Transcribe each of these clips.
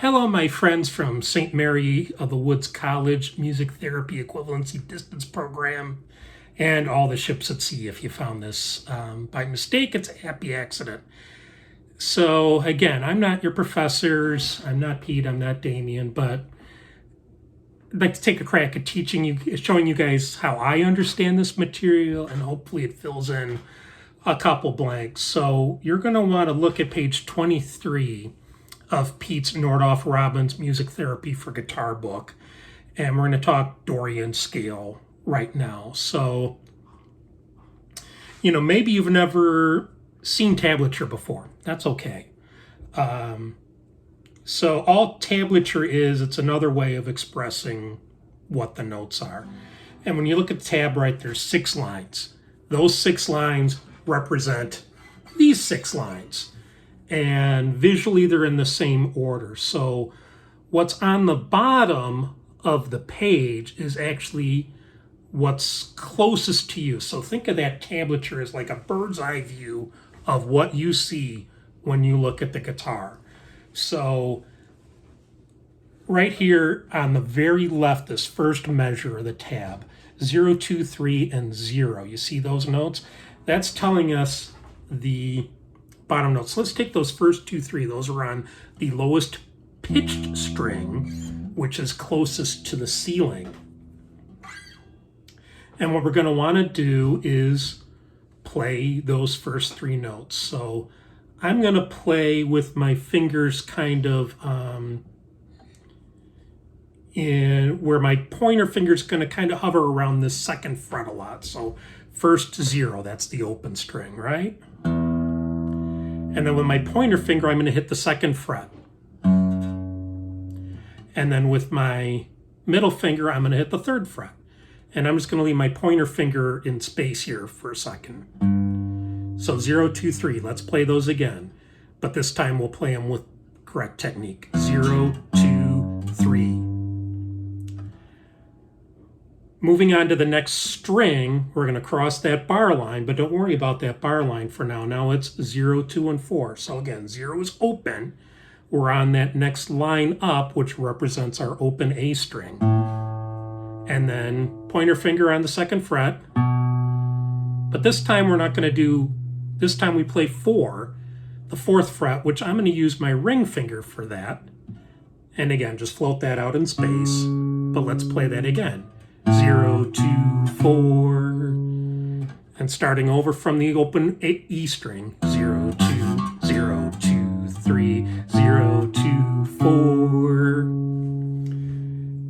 Hello, my friends from St. Mary of the Woods College Music Therapy Equivalency Distance Program and all the ships at sea. If you found this by mistake, it's a happy accident. So again, I'm not your professors. I'm not Pete. I'm not Damien, but I'd like to take a crack at teaching you, showing you guys how I understand this material, and hopefully it fills in a couple blanks. So you're going to want to look at page 23 of Pete's Nordoff Robbins Music Therapy for Guitar book. And we're going to talk Dorian scale right now. So, maybe you've never seen tablature before. That's okay. So all tablature is, it's another way of expressing what the notes are. And when you look at the tab right, there's 6 lines. Those 6 lines represent these 6 lines. And visually they're in the same order. So what's on the bottom of the page is actually what's closest to you. So think of that tablature as like a bird's eye view of what you see when you look at the guitar. So right here on the very left, this first measure of the tab, 0, 2, 3, and 0. You see those notes? That's telling us the bottom notes. So let's take those first 2, 3. Those are on the lowest pitched string, which is closest to the ceiling. And what we're going to want to do is play those first 3 notes. So I'm going to play with my fingers kind of in where my pointer finger is going to kind of hover around this second fret a lot. So first 0, that's the open string, right? And then with my pointer finger, I'm going to hit the second fret. And then with my middle finger, I'm going to hit the 3rd fret. And I'm just going to leave my pointer finger in space here for a second. So 0, 2, 3, let's play those again. But this time we'll play them with correct technique. 0, 2, 3. Moving on to the next string, we're going to cross that bar line, but don't worry about that bar line for now. Now it's 0, 2, and 4. So again, 0 is open. We're on that next line up, which represents our open A string. And then pointer finger on the 2nd fret. But this time we're not going to do, this time we play 4, the 4th fret, which I'm going to use my ring finger for that. And again, just float that out in space. But let's play that again. 0, 2, 4, and starting over from the open E string, 0, 2, 0, 2, 3, 0, 2, 4.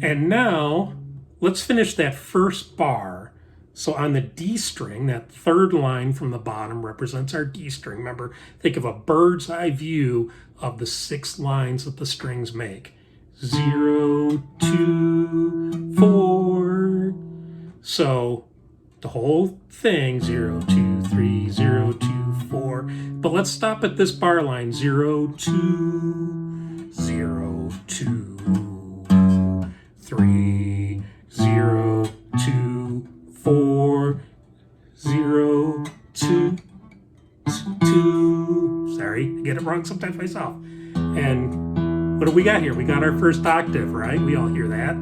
And now, let's finish that first bar. So on the D string, that 3rd line from the bottom represents our D string. Remember, think of a bird's eye view of the 6 lines that the strings make. 0, 2, 4. So the whole thing, 0, 2, 3, 0, 2, 4. But let's stop at this bar line, 0, 2, 0, 2, 3, 0, 2, 4, 0, 2, 2. Sorry, I get it wrong sometimes myself. And what do we got here? We got our first octave, right? We all hear that.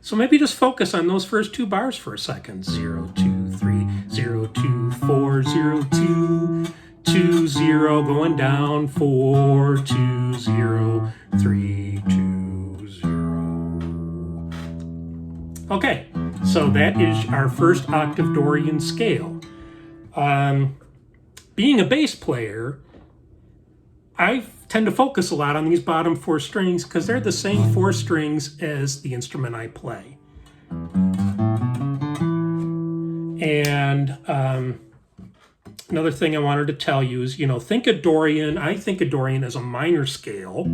So maybe just focus on those first 2 bars for a second. 0, 2, 3, 0, 2, 4, 0, 2, 2, 0, going down, 4, 2, 0, 3, 2, 0. Okay, so that is our first octave Dorian scale. Being a bass player, I tend to focus a lot on these bottom 4 strings because they're the same 4 strings as the instrument I play. And another thing I wanted to tell you is, think of Dorian. I think of Dorian as a minor scale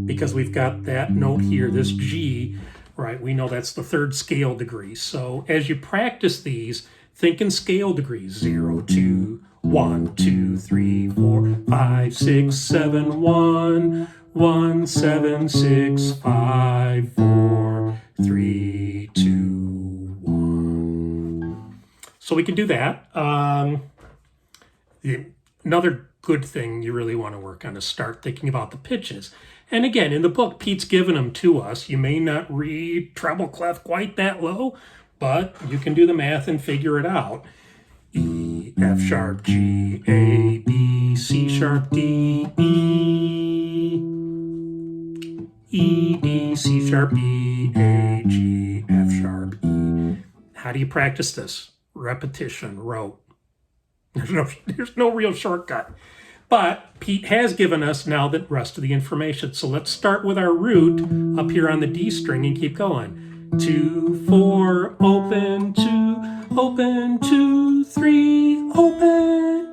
because we've got that note here, this G, right? We know that's the 3rd scale degree. So as you practice these, think in scale degrees, 0, 2, 1, 2, 3, 4, 5, 6, 7, 1, 1, 7, 6, 5, 4, 3, 2, 1. So we can do that. Another good thing you really want to work on is start thinking about the pitches. And again, in the book, Pete's given them to us. You may not read treble clef quite that low, but you can do the math and figure it out. E, F sharp, G, A, B, C sharp, D, E, E, D, C sharp, E, A, G, F sharp, E. How do you practice this? Repetition, rote. There's no real shortcut. But Pete has given us now the rest of the information. So let's start with our root up here on the D string and keep going. 2, 4, open, 2, 3, open.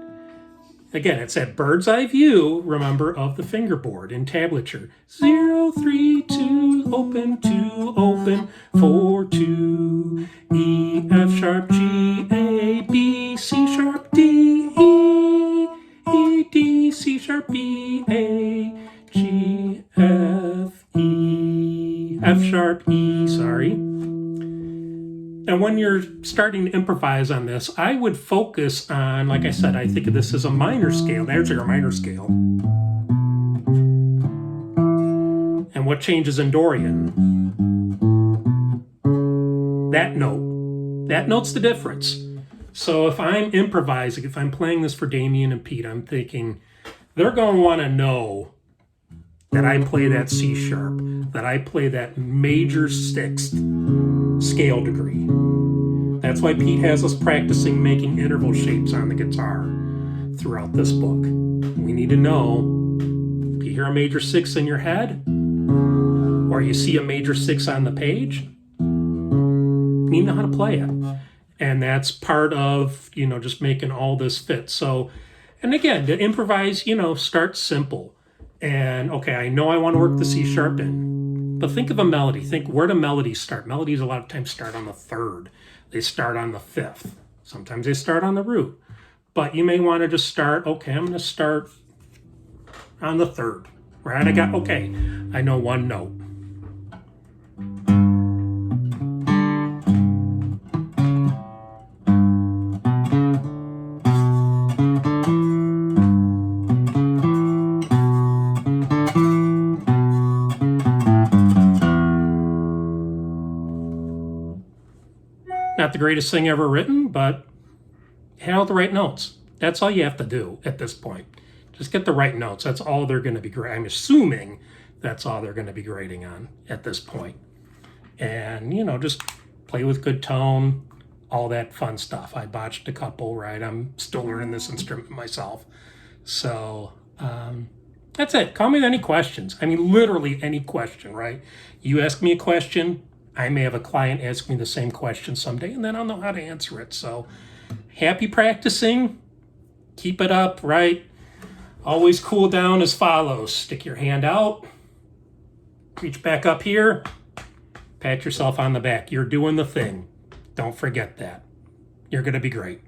Again, it's that bird's eye view, remember, of the fingerboard in tablature. 0, 3, 2, open, 4, 2, E, F sharp, G, A, B, C sharp, D, E, E, D, C sharp, B, A, G, F, E, F sharp, E, sorry. And when you're starting to improvise on this, I would focus on, like I said, I think of this as a minor scale. There's your minor scale. And what changes in Dorian? That note. That note's the difference. So if I'm improvising, if I'm playing this for Damien and Pete, I'm thinking they're going to want to know that I play that C sharp, that I play that major sixth scale degree. That's why Pete has us practicing making interval shapes on the guitar throughout this book. We need to know, if you hear a major six in your head, or you see a major six on the page, you need to know how to play it. And that's part of, just making all this fit. So, and again, to improvise, start simple. And okay, I know I want to work the C sharp in, but think of a melody. Think, where do melodies start? Melodies a lot of times start on the third. They start on the fifth. Sometimes they start on the root. But you may want to just start, okay, I'm going to start on the third. Right? I know one note. Not the greatest thing ever written, but handle the right notes. That's all you have to do at this point. Just get the right notes. That's all they're going to be grading. I'm assuming that's all they're going to be grading on at this point. And, just play with good tone, all that fun stuff. I botched a couple, right? I'm still learning this instrument myself. So that's it. Call me with any questions. I mean, literally any question, right? You ask me a question, I may have a client ask me the same question someday, and then I'll know how to answer it. So happy practicing. Keep it up, right? Always cool down as follows. Stick your hand out. Reach back up here. Pat yourself on the back. You're doing the thing. Don't forget that. You're going to be great.